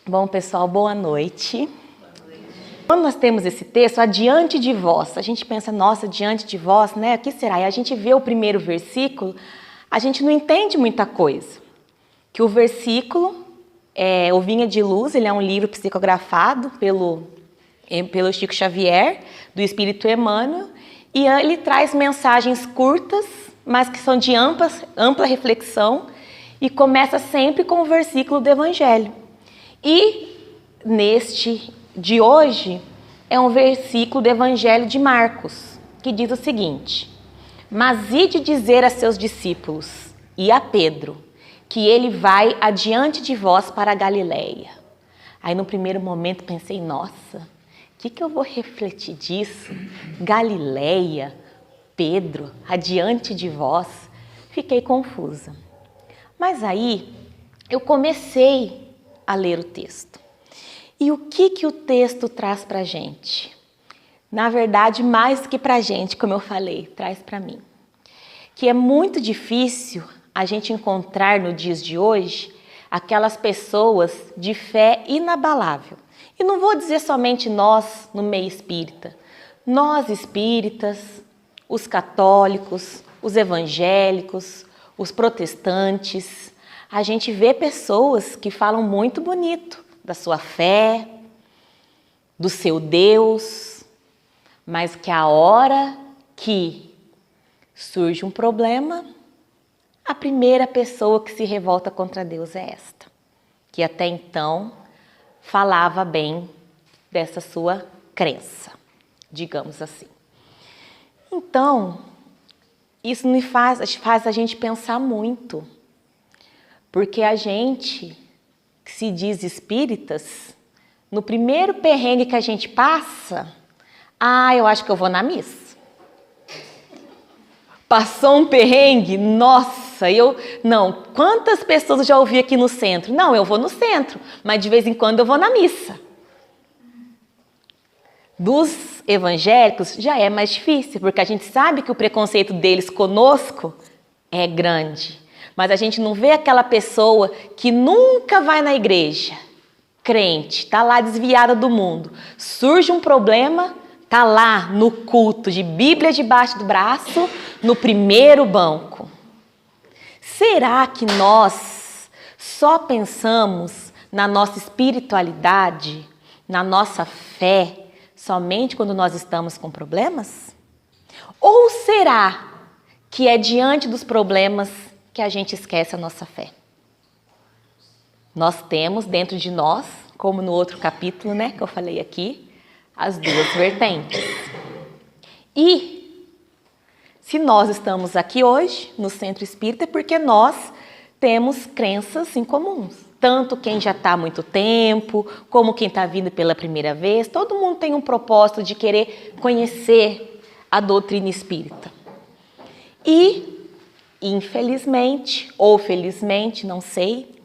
Bom, pessoal, boa noite. Quando nós temos esse texto, adiante de vós, a gente pensa, nossa, diante de vós, né? O que será? E a gente vê o primeiro versículo, a gente não entende muita coisa. Que o versículo é O Vinha de Luz, ele é um livro psicografado pelo Chico Xavier, do Espírito Emmanuel, e ele traz mensagens curtas, mas que são de ampla reflexão, e começa sempre com o versículo do Evangelho. E neste de hoje é um versículo do Evangelho de Marcos, que diz o seguinte: mas ide dizer a seus discípulos e a Pedro, que ele vai adiante de vós para a Galileia. Aí no primeiro momento pensei, nossa, o que eu vou refletir disso? Galileia, Pedro, adiante de vós. Fiquei confusa. Mas aí eu comecei a ler o texto. E o que o texto traz para a gente? Na verdade, mais do que para a gente, como eu falei, traz para mim. Que é muito difícil a gente encontrar no dias de hoje aquelas pessoas de fé inabalável. E não vou dizer somente nós no meio espírita. Nós espíritas, os católicos, os evangélicos, os protestantes. A gente vê pessoas que falam muito bonito da sua fé, do seu Deus, mas que a hora que surge um problema, a primeira pessoa que se revolta contra Deus é esta, que até então falava bem dessa sua crença, digamos assim. Então, isso me faz a gente pensar muito, porque a gente que se diz espíritas, no primeiro perrengue que a gente passa, eu acho que eu vou na missa. Passou um perrengue, nossa, quantas pessoas eu já ouvi aqui no centro? Não, eu vou no centro, mas de vez em quando eu vou na missa. Dos evangélicos já é mais difícil, porque a gente sabe que o preconceito deles conosco é grande. Mas a gente não vê aquela pessoa que nunca vai na igreja, crente, está lá desviada do mundo. Surge um problema, está lá no culto de Bíblia debaixo do braço, no primeiro banco. Será que nós só pensamos na nossa espiritualidade, na nossa fé, somente quando nós estamos com problemas? Ou será que é diante dos problemas que a gente esquece a nossa fé? Nós temos dentro de nós, como no outro capítulo, né, que eu falei aqui, as duas vertentes. E se nós estamos aqui hoje, no Centro Espírita, é porque nós temos crenças em comuns. Tanto quem já está há muito tempo, como quem está vindo pela primeira vez, todo mundo tem um propósito de querer conhecer a doutrina espírita. E, infelizmente, ou felizmente, não sei,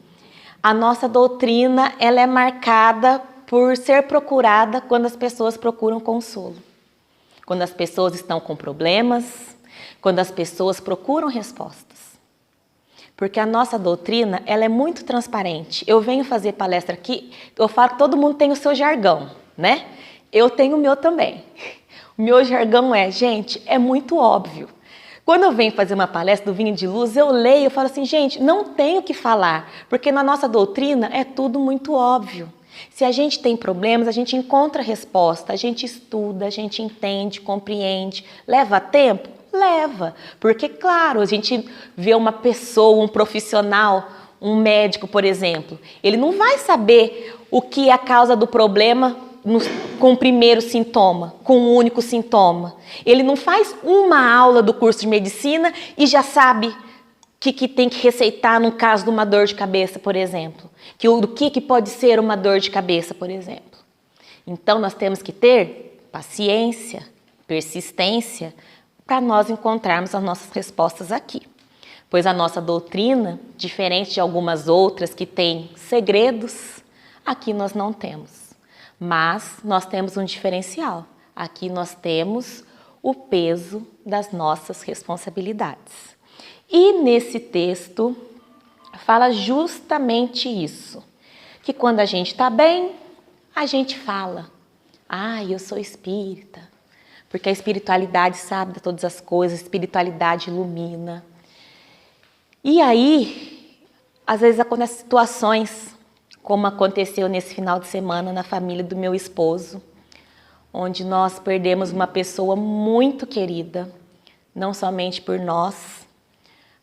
a nossa doutrina ela é marcada por ser procurada quando as pessoas procuram consolo. Quando as pessoas estão com problemas, quando as pessoas procuram respostas. Porque a nossa doutrina ela é muito transparente. Eu venho fazer palestra aqui, eu falo que todo mundo tem o seu jargão, né? Eu tenho o meu também. O meu jargão gente, é muito óbvio. Quando eu venho fazer uma palestra do Vinha de Luz, eu leio e falo assim, gente, não tenho o que falar, porque na nossa doutrina é tudo muito óbvio. Se a gente tem problemas, a gente encontra resposta, a gente estuda, a gente entende, compreende. Leva tempo? Leva. Porque, claro, a gente vê uma pessoa, um profissional, um médico, por exemplo, ele não vai saber o que é a causa do problema com o primeiro sintoma, com o único sintoma. Ele não faz uma aula do curso de medicina e já sabe o que tem que receitar no caso de uma dor de cabeça, por exemplo. O que pode ser uma dor de cabeça, por exemplo. Então, nós temos que ter paciência, persistência, para nós encontrarmos as nossas respostas aqui. Pois a nossa doutrina, diferente de algumas outras que têm segredos, aqui nós não temos. Mas nós temos um diferencial. Aqui nós temos o peso das nossas responsabilidades. E nesse texto fala justamente isso, que quando a gente está bem, a gente fala, eu sou espírita, porque a espiritualidade sabe de todas as coisas, a espiritualidade ilumina. E aí, às vezes acontecem situações, como aconteceu nesse final de semana na família do meu esposo, onde nós perdemos uma pessoa muito querida, não somente por nós,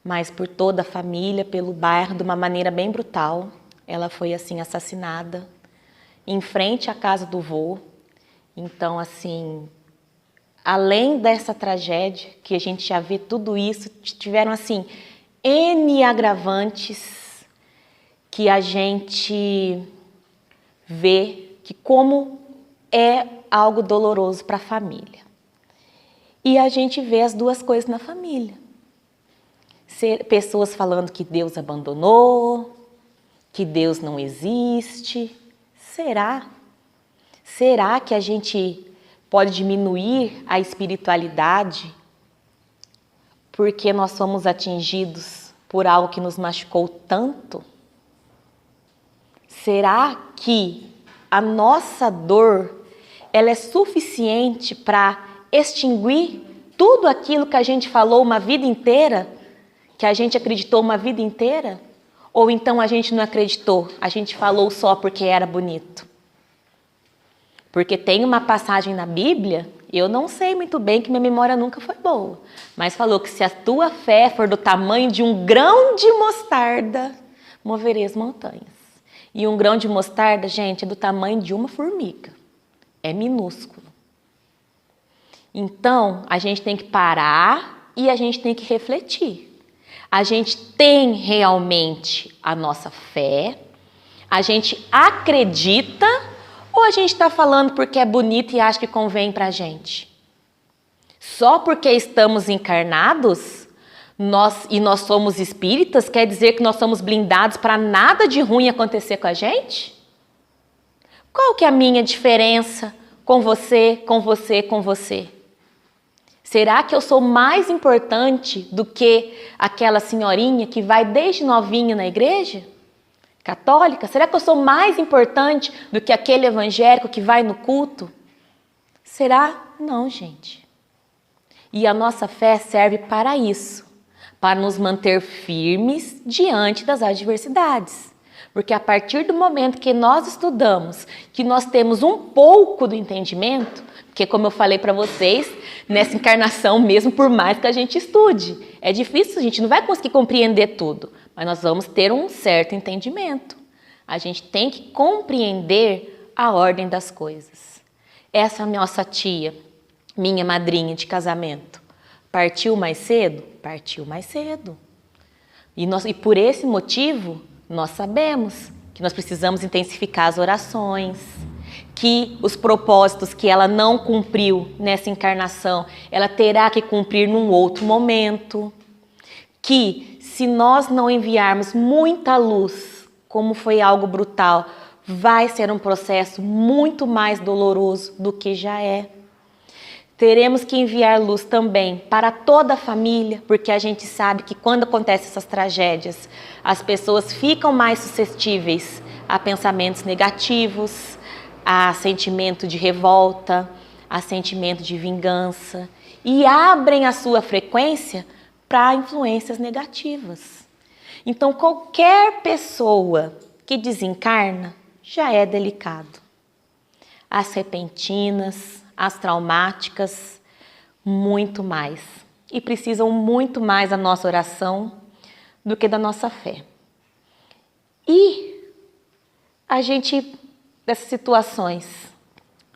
mas por toda a família, pelo bairro, de uma maneira bem brutal. Ela foi assim assassinada em frente à casa do vô. Então, assim, além dessa tragédia, que a gente já vê tudo isso, tiveram assim N agravantes que a gente vê que como é algo doloroso para a família. E a gente vê as duas coisas na família. Pessoas falando que Deus abandonou, que Deus não existe. Será? Será que a gente pode diminuir a espiritualidade porque nós somos atingidos por algo que nos machucou tanto? Será que a nossa dor ela é suficiente para extinguir tudo aquilo que a gente falou uma vida inteira, que a gente acreditou uma vida inteira? Ou então a gente não acreditou, a gente falou só porque era bonito? Porque tem uma passagem na Bíblia, eu não sei muito bem, que minha memória nunca foi boa, mas falou que se a tua fé for do tamanho de um grão de mostarda, movereis montanhas. E um grão de mostarda, gente, é do tamanho de uma formiga. É minúsculo. Então, a gente tem que parar e a gente tem que refletir. A gente tem realmente a nossa fé? A gente acredita? Ou a gente está falando porque é bonito e acha que convém para a gente? Só porque estamos encarnados e nós somos espíritas, quer dizer que nós somos blindados para nada de ruim acontecer com a gente? Qual que é a minha diferença com você, com você, com você? Será que eu sou mais importante do que aquela senhorinha que vai desde novinha na igreja católica? Será que eu sou mais importante do que aquele evangélico que vai no culto? Será? Não, gente. E a nossa fé serve para isso, para nos manter firmes diante das adversidades. Porque a partir do momento que nós estudamos, que nós temos um pouco do entendimento, porque como eu falei para vocês, nessa encarnação mesmo, por mais que a gente estude, é difícil, a gente não vai conseguir compreender tudo, mas nós vamos ter um certo entendimento. A gente tem que compreender a ordem das coisas. Essa nossa tia, minha madrinha de casamento, partiu mais cedo? Partiu mais cedo. E por esse motivo, nós sabemos que nós precisamos intensificar as orações, que os propósitos que ela não cumpriu nessa encarnação, ela terá que cumprir num outro momento, que se nós não enviarmos muita luz, como foi algo brutal, vai ser um processo muito mais doloroso do que já é. Teremos que enviar luz também para toda a família, porque a gente sabe que quando acontecem essas tragédias, as pessoas ficam mais suscetíveis a pensamentos negativos, a sentimento de revolta, a sentimento de vingança e abrem a sua frequência para influências negativas. Então, qualquer pessoa que desencarna já é delicado. As repentinas, as traumáticas, muito mais. E precisam muito mais da nossa oração do que da nossa fé. E a gente, dessas situações,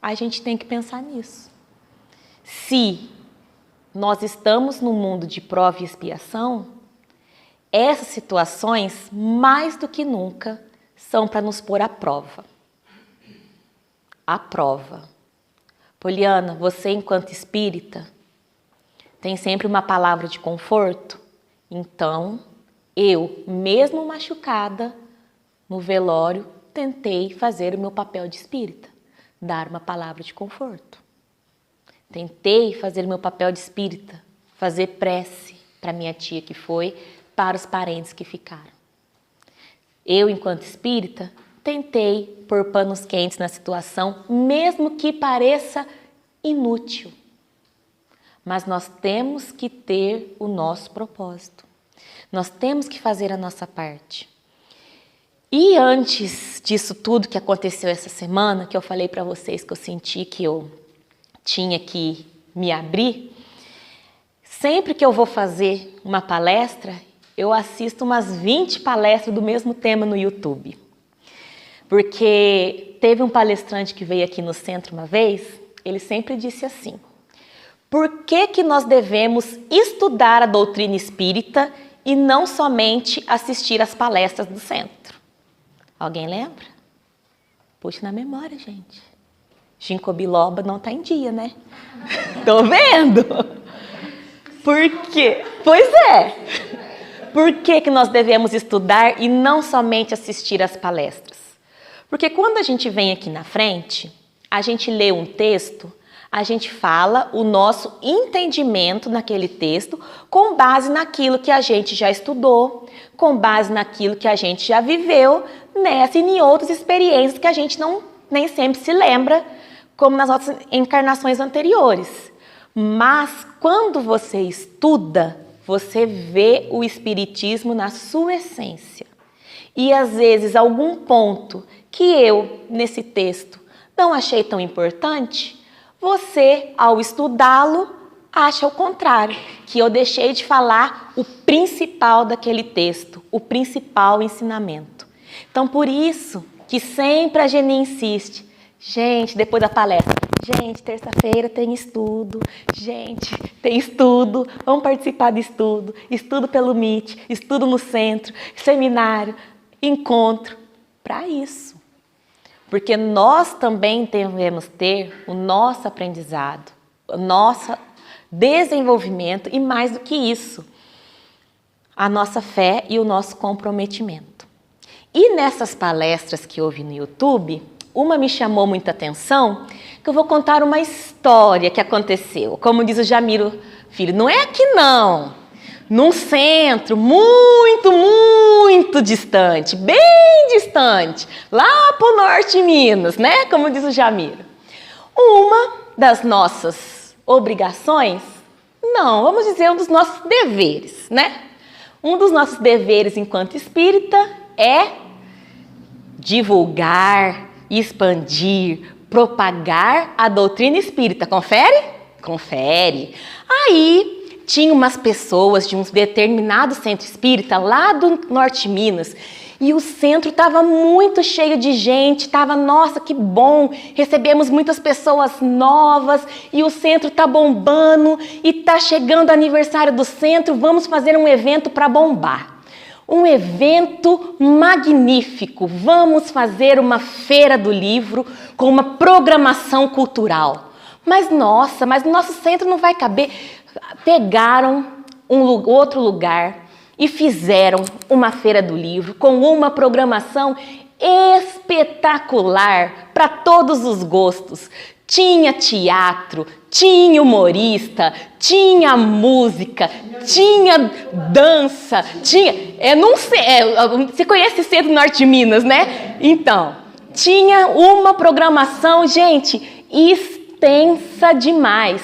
a gente tem que pensar nisso. Se nós estamos num mundo de prova e expiação, essas situações, mais do que nunca, são para nos pôr à prova. À prova. Poliana, você enquanto espírita, tem sempre uma palavra de conforto? Então, eu, mesmo machucada, no velório, tentei fazer o meu papel de espírita, dar uma palavra de conforto. Tentei fazer o meu papel de espírita, fazer prece para minha tia que foi, para os parentes que ficaram. Eu, enquanto espírita, tentei pôr panos quentes na situação, mesmo que pareça inútil. Mas nós temos que ter o nosso propósito. Nós temos que fazer a nossa parte. E antes disso tudo que aconteceu essa semana, que eu falei para vocês que eu senti que eu tinha que me abrir, sempre que eu vou fazer uma palestra, eu assisto umas 20 palestras do mesmo tema no YouTube. Porque teve um palestrante que veio aqui no centro uma vez, ele sempre disse assim: por que nós devemos estudar a doutrina espírita e não somente assistir às palestras do centro? Alguém lembra? Puxe na memória, gente. Ginkgo biloba não está em dia, né? Tô vendo? Por quê? Pois é. Por que nós devemos estudar e não somente assistir às palestras? Porque quando a gente vem aqui na frente, a gente lê um texto, a gente fala o nosso entendimento naquele texto com base naquilo que a gente já estudou, com base naquilo que a gente já viveu, nessa e em outras experiências que a gente nem sempre se lembra, como nas outras encarnações anteriores. Mas quando você estuda, você vê o Espiritismo na sua essência. E às vezes algum ponto que eu, nesse texto, não achei tão importante, você, ao estudá-lo, acha o contrário, que eu deixei de falar o principal daquele texto, o principal ensinamento. Então, por isso que sempre a Geni insiste, gente, depois da palestra, gente, terça-feira tem estudo, gente, tem estudo, vamos participar do estudo, estudo pelo MIT, estudo no centro, seminário, encontro, para isso. Porque nós também devemos ter o nosso aprendizado, o nosso desenvolvimento e mais do que isso, a nossa fé e o nosso comprometimento. E nessas palestras que eu ouvi no YouTube, uma me chamou muita atenção, que eu vou contar uma história que aconteceu. Como diz o Jamiro Filho, não é aqui não, num centro muito, muito distante, bem distante, lá para o norte de Minas, né? Como diz o Jamiro. Uma das nossas obrigações, não, vamos dizer um dos nossos deveres, né? Um dos nossos deveres enquanto espírita é divulgar, expandir, propagar a doutrina espírita. Confere? Confere. Aí tinha umas pessoas de um determinado centro espírita lá do norte de Minas e o centro estava muito cheio de gente, estava, nossa, que bom, recebemos muitas pessoas novas e o centro está bombando e está chegando o aniversário do centro, vamos fazer um evento para bombar. Um evento magnífico, vamos fazer uma feira do livro com uma programação cultural. Mas nossa, mas no nosso centro não vai caber. Pegaram outro lugar e fizeram uma feira do livro com uma programação espetacular para todos os gostos. Tinha teatro, tinha humorista, tinha música, tinha dança, tinha... não sei, você conhece o Centro Norte de Minas, né? Então, tinha uma programação, gente, extensa demais.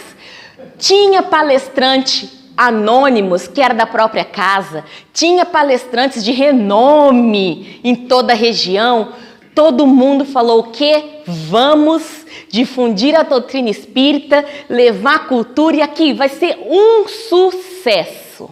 Tinha palestrante anônimos, que era da própria casa, tinha palestrantes de renome em toda a região. Todo mundo falou o quê? Vamos difundir a doutrina espírita, levar a cultura e aqui vai ser um sucesso.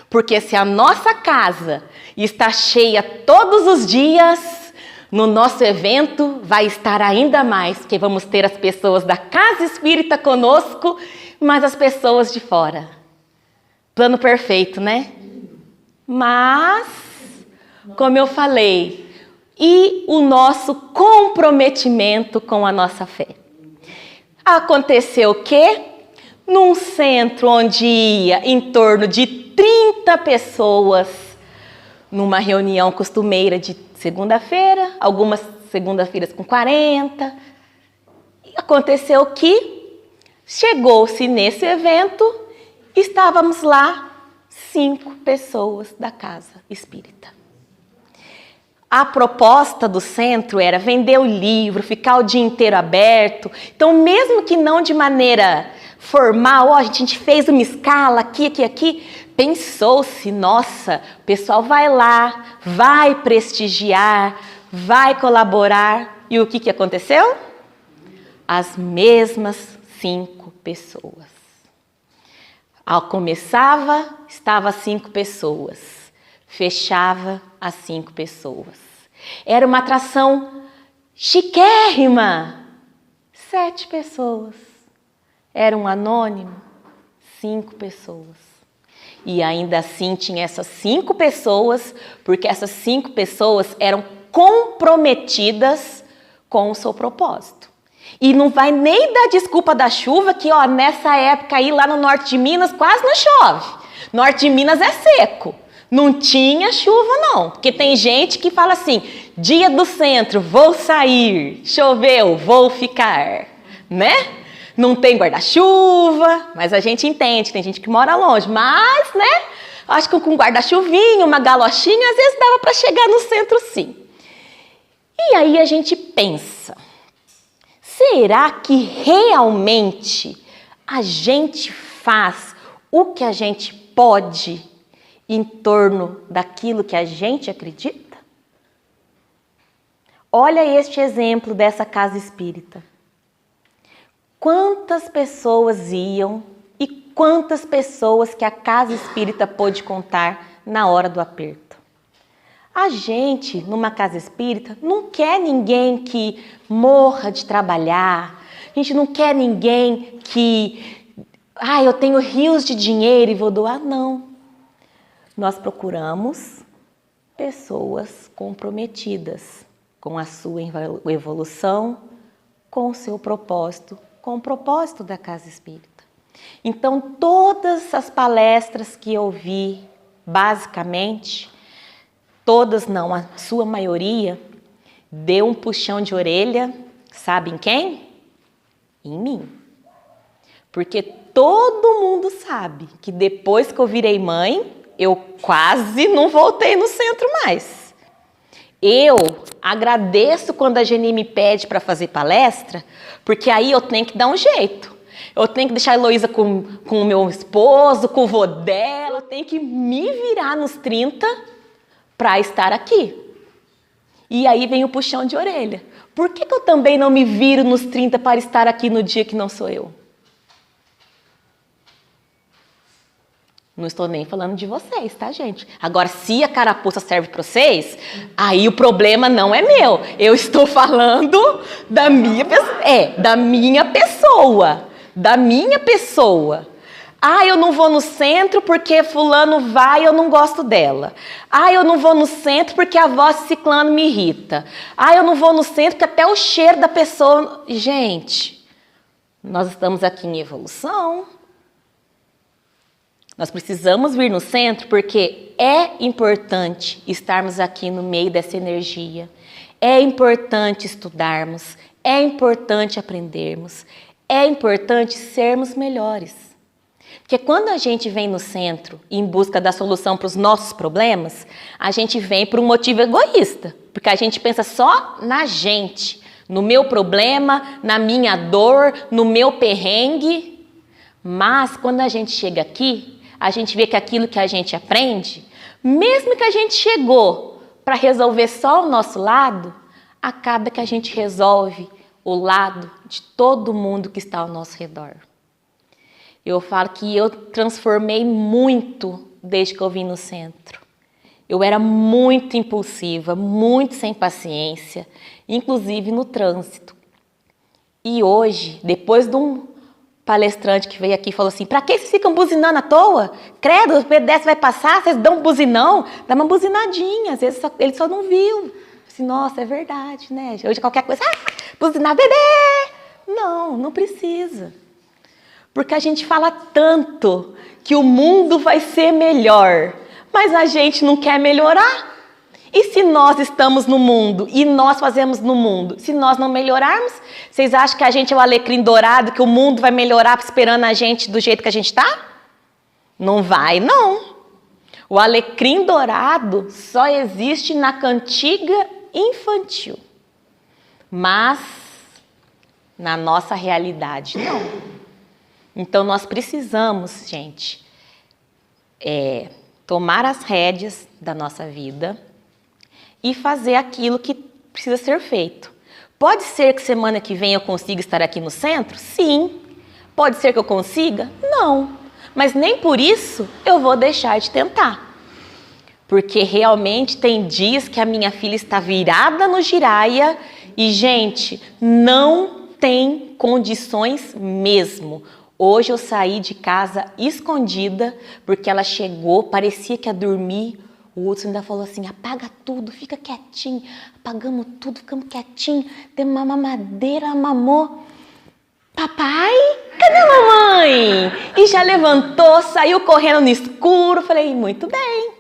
Porque se a nossa casa está cheia todos os dias, no nosso evento vai estar ainda mais, porque vamos ter as pessoas da casa espírita conosco, mas as pessoas de fora. Plano perfeito, né? Mas, como eu falei, e o nosso comprometimento com a nossa fé. Aconteceu o quê? Num centro onde ia em torno de 30 pessoas, numa reunião costumeira de segunda-feira, algumas segundas-feiras com 40. Aconteceu que chegou-se nesse evento, estávamos lá 5 pessoas da casa espírita. A proposta do centro era vender o livro, ficar o dia inteiro aberto. Então, mesmo que não de maneira formal, a gente fez uma escala aqui, pensou-se, nossa, o pessoal vai lá, vai prestigiar, vai colaborar. E o que aconteceu? As mesmas 5 pessoas. Começava, estava 5 pessoas. Fechava as 5 pessoas. Era uma atração chiquérrima. 7 pessoas. Era um anônimo. 5 pessoas. E ainda assim tinha essas 5 pessoas, porque essas 5 pessoas eram comprometidas com o seu propósito. E não vai nem dar desculpa da chuva, que nessa época aí lá no norte de Minas quase não chove. Norte de Minas é seco. Não tinha chuva não, porque tem gente que fala assim, dia do centro, vou sair, choveu, vou ficar, né? Não tem guarda-chuva, mas a gente entende, tem gente que mora longe, mas, né? Acho que com guarda-chuvinho, uma galochinha, às vezes dava para chegar no centro sim. E aí a gente pensa, será que realmente a gente faz o que a gente pode em torno daquilo que a gente acredita? Olha este exemplo dessa casa espírita. Quantas pessoas iam e quantas pessoas que a casa espírita pôde contar na hora do aperto? A gente, numa casa espírita, não quer ninguém que morra de trabalhar, a gente não quer ninguém que, eu tenho rios de dinheiro e vou doar, não. Nós procuramos pessoas comprometidas com a sua evolução, com o seu propósito, com o propósito da casa espírita. Então, todas as palestras que eu vi, basicamente, todas não, a sua maioria, deu um puxão de orelha, sabe em quem? Em mim. Porque todo mundo sabe que depois que eu virei mãe, eu quase não voltei no centro mais. Eu agradeço quando a Geni me pede para fazer palestra, porque aí eu tenho que dar um jeito. Eu tenho que deixar a Heloísa com o meu esposo, com o vô dela, eu tenho que me virar nos 30 para estar aqui. E aí vem o puxão de orelha. Por que eu também não me viro nos 30 para estar aqui no dia que não sou eu? Não estou nem falando de vocês, tá, gente? Agora, se a carapuça serve para vocês, aí o problema não é meu. Eu estou falando da minha pessoa. Da minha pessoa. Da minha pessoa. Eu não vou no centro porque fulano vai e eu não gosto dela. Eu não vou no centro porque a voz de ciclano me irrita. Eu não vou no centro porque até o cheiro da pessoa... Gente, nós estamos aqui em evolução. Nós precisamos vir no centro porque é importante estarmos aqui no meio dessa energia. É importante estudarmos, é importante aprendermos, é importante sermos melhores. Porque quando a gente vem no centro em busca da solução para os nossos problemas, a gente vem por um motivo egoísta. Porque a gente pensa só na gente, no meu problema, na minha dor, no meu perrengue. Mas quando a gente chega aqui, a gente vê que aquilo que a gente aprende, mesmo que a gente chegou para resolver só o nosso lado, acaba que a gente resolve o lado de todo mundo que está ao nosso redor. Eu falo que eu transformei muito desde que eu vim no centro. Eu era muito impulsiva, muito sem paciência, inclusive no trânsito. E hoje, depois de um palestrante que veio aqui e falou assim, para que vocês ficam buzinando à toa? Credo, o pedestre vai passar, vocês dão um buzinão? Dá uma buzinadinha, às vezes ele só não viu. Assim, nossa, é verdade, né? Hoje qualquer coisa, buzinar, bebê! Não precisa. Porque a gente fala tanto que o mundo vai ser melhor, mas a gente não quer melhorar. E se nós estamos no mundo e nós fazemos no mundo, se nós não melhorarmos, vocês acham que a gente é o alecrim dourado, que o mundo vai melhorar esperando a gente do jeito que a gente está? Não vai, não. O alecrim dourado só existe na cantiga infantil. Mas na nossa realidade, não. Então nós precisamos, gente, tomar as rédeas da nossa vida e fazer aquilo que precisa ser feito. Pode ser que semana que vem eu consiga estar aqui no centro? Sim. Pode ser que eu consiga? Não. Mas nem por isso eu vou deixar de tentar. Porque realmente tem dias que a minha filha está virada no giraia e, gente, não tem condições mesmo. Hoje eu saí de casa escondida porque ela chegou, parecia que ia dormir. O Hudson ainda falou assim, apaga tudo, fica quietinho. Apagamos tudo, ficamos quietinhos. Demos uma mamadeira, ela mamou. Papai, cadê a mamãe? E já levantou, saiu correndo no escuro. Falei, muito bem.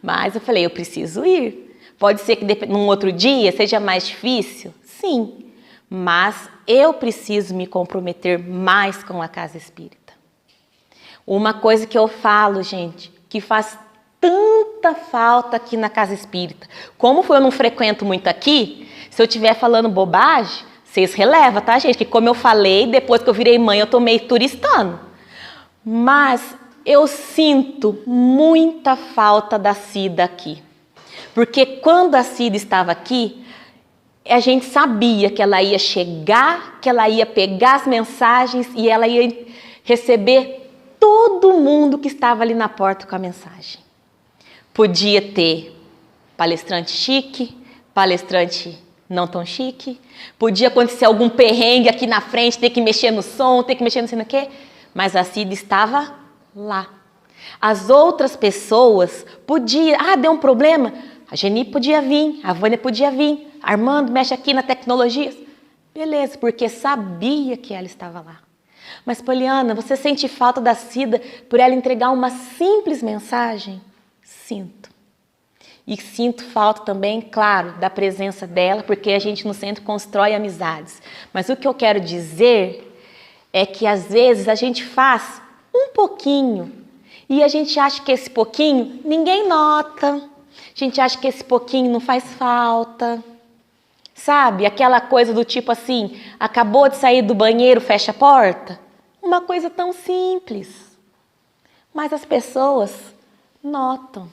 Mas eu falei, eu preciso ir. Pode ser que num outro dia seja mais difícil? Sim. Mas eu preciso me comprometer mais com a casa espírita. Uma coisa que eu falo, gente, que faz tanta falta aqui na casa espírita. Como eu não frequento muito aqui, se eu estiver falando bobagem, vocês relevam, tá, gente? Que como eu falei, depois que eu virei mãe, eu tô meio turistando. Mas eu sinto muita falta da Cida aqui. Porque quando a Cida estava aqui, a gente sabia que ela ia chegar, que ela ia pegar as mensagens e ela ia receber todo mundo que estava ali na porta com a mensagem. Podia ter palestrante chique, palestrante não tão chique, podia acontecer algum perrengue aqui na frente, ter que mexer no som, ter que mexer no sei no quê, mas a Cida estava lá. As outras pessoas podiam, deu um problema, a Geni podia vir, a Vânia podia vir, Armando mexe aqui na tecnologia, beleza, porque sabia que ela estava lá. Mas Poliana, você sente falta da Cida por ela entregar uma simples mensagem? Sinto. E sinto falta também, claro, da presença dela, porque a gente no centro constrói amizades. Mas o que eu quero dizer é que às vezes a gente faz um pouquinho e a gente acha que esse pouquinho ninguém nota. A gente acha que esse pouquinho não faz falta. Sabe? Aquela coisa do tipo assim, acabou de sair do banheiro, fecha a porta. Uma coisa tão simples. Mas as pessoas notam.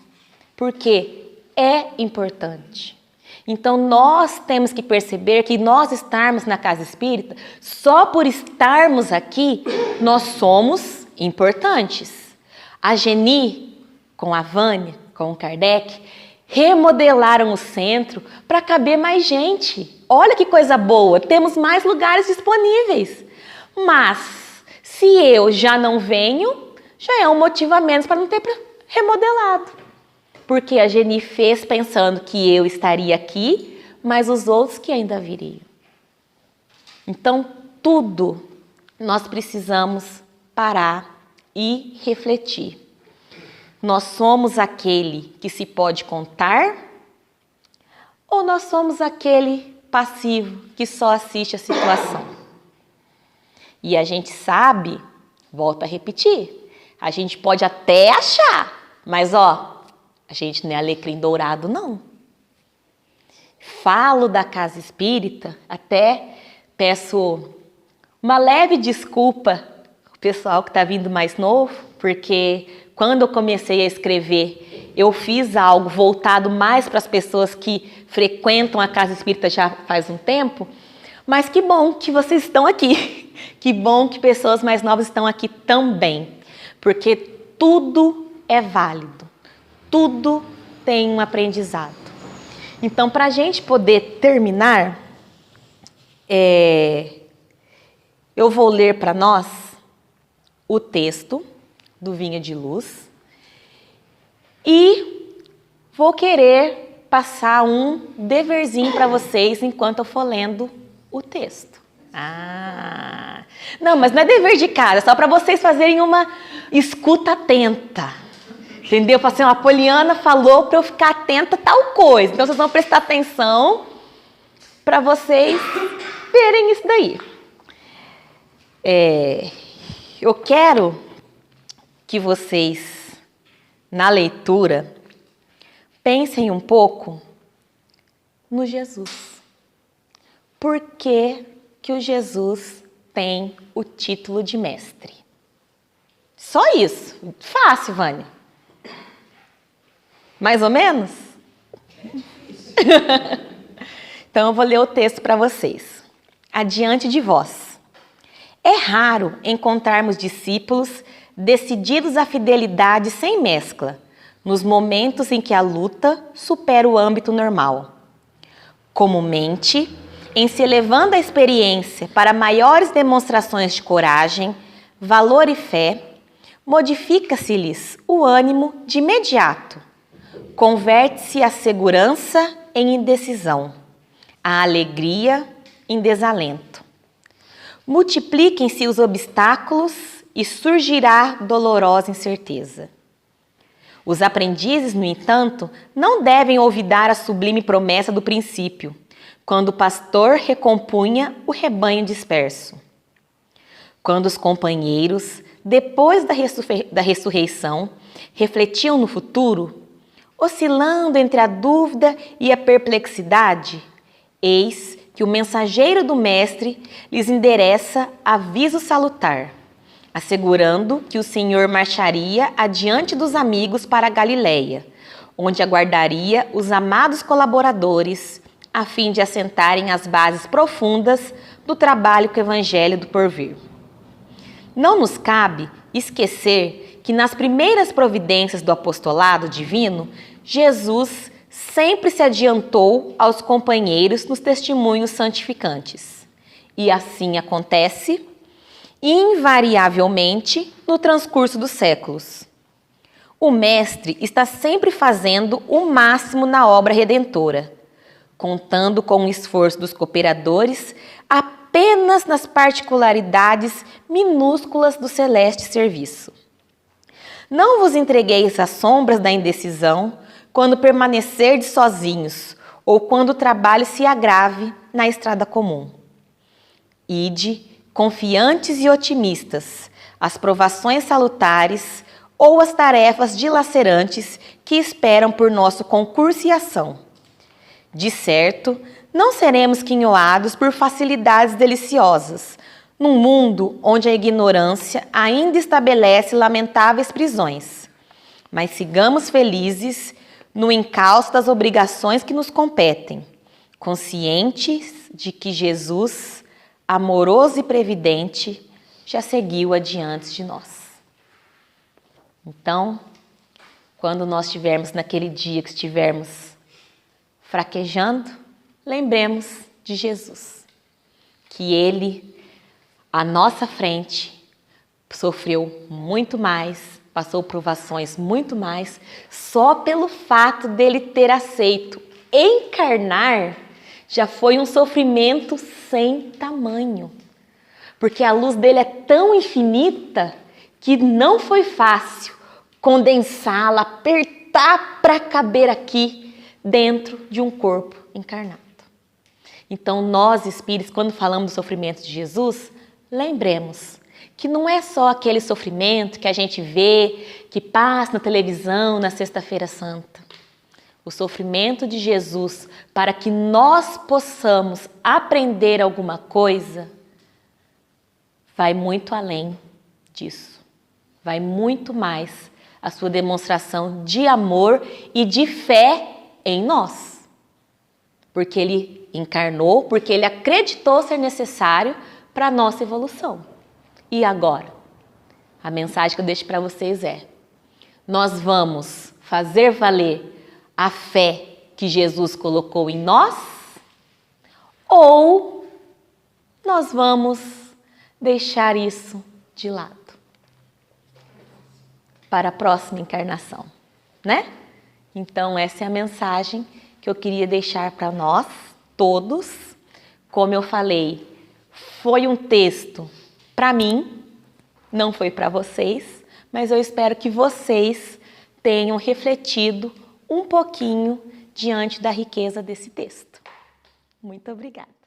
Porque é importante. Então nós temos que perceber que nós estarmos na casa espírita, só por estarmos aqui, nós somos importantes. A Geni, com a Vânia, com o Kardec, remodelaram o centro para caber mais gente. Olha que coisa boa, temos mais lugares disponíveis. Mas, se eu já não venho, já é um motivo a menos para não ter remodelado. Porque a Geni fez pensando que eu estaria aqui, mas os outros que ainda viriam. Então, tudo nós precisamos parar e refletir. Nós somos aquele que se pode contar ou nós somos aquele passivo que só assiste a situação? E a gente sabe, volto a repetir, a gente pode até achar, mas a gente não é alecrim dourado, não. Falo da casa espírita, até peço uma leve desculpa ao pessoal que está vindo mais novo, porque quando eu comecei a escrever, eu fiz algo voltado mais para as pessoas que frequentam a casa espírita já faz um tempo, mas que bom que vocês estão aqui, que bom que pessoas mais novas estão aqui também, porque tudo é válido. Tudo tem um aprendizado. Então, para a gente poder terminar, eu vou ler para nós o texto do Vinha de Luz e vou querer passar um deverzinho para vocês enquanto eu for lendo o texto. Não, mas não é dever de casa, é só para vocês fazerem uma escuta atenta. Entendeu? Assim, a Poliana falou para eu ficar atenta a tal coisa. Então, vocês vão prestar atenção para vocês verem isso daí. Eu quero que vocês na leitura, pensem um pouco no Jesus. Por que que o Jesus tem o título de mestre? Só isso. Fácil, Vânia. Mais ou menos? Então eu vou ler o texto para vocês. Adiante de vós. É raro encontrarmos discípulos decididos à fidelidade sem mescla, nos momentos em que a luta supera o âmbito normal. Comumente, em se elevando a experiência para maiores demonstrações de coragem, valor e fé, modifica-se-lhes o ânimo de imediato. Converte-se a segurança em indecisão, a alegria em desalento. Multipliquem-se os obstáculos e surgirá dolorosa incerteza. Os aprendizes, no entanto, não devem olvidar a sublime promessa do princípio, quando o pastor recompunha o rebanho disperso. Quando os companheiros, depois da ressurreição, refletiam no futuro, oscilando entre a dúvida e a perplexidade, eis que o mensageiro do Mestre lhes endereça aviso salutar, assegurando que o Senhor marcharia adiante dos amigos para a Galileia, onde aguardaria os amados colaboradores, a fim de assentarem as bases profundas do trabalho que o Evangelho do porvir. Não nos cabe esquecer que nas primeiras providências do apostolado divino, Jesus sempre se adiantou aos companheiros nos testemunhos santificantes. E assim acontece invariavelmente no transcurso dos séculos. O Mestre está sempre fazendo o máximo na obra redentora, contando com o esforço dos cooperadores apenas nas particularidades minúsculas do celeste serviço. Não vos entregueis às sombras da indecisão quando permanecerdes sozinhos ou quando o trabalho se agrave na estrada comum. Ide, confiantes e otimistas, as provações salutares ou as tarefas dilacerantes que esperam por nosso concurso e ação. De certo, não seremos quinhoados por facilidades deliciosas, num mundo onde a ignorância ainda estabelece lamentáveis prisões. Mas sigamos felizes no encalço das obrigações que nos competem, conscientes de que Jesus, amoroso e previdente, já seguiu adiante de nós. Então, quando nós estivermos naquele dia que estivermos fraquejando, lembremos de Jesus, que Ele, à nossa frente, sofreu muito mais, passou provações muito mais, só pelo fato dele ter aceito encarnar, já foi um sofrimento sem tamanho. Porque a luz dele é tão infinita que não foi fácil condensá-la, apertar para caber aqui dentro de um corpo encarnado. Então nós, espíritos, quando falamos do sofrimento de Jesus, lembremos que não é só aquele sofrimento que a gente vê, que passa na televisão na Sexta-feira Santa. O sofrimento de Jesus, para que nós possamos aprender alguma coisa, vai muito além disso. Vai muito mais a sua demonstração de amor e de fé em nós. Porque Ele encarnou, porque Ele acreditou ser necessário para a nossa evolução. E agora? A mensagem que eu deixo para vocês é: nós vamos fazer valer a fé que Jesus colocou em nós, ou nós vamos deixar isso de lado para a próxima encarnação, né? Então essa é a mensagem que eu queria deixar para nós todos. Como eu falei, foi um texto para mim, não foi para vocês, mas eu espero que vocês tenham refletido um pouquinho diante da riqueza desse texto. Muito obrigada.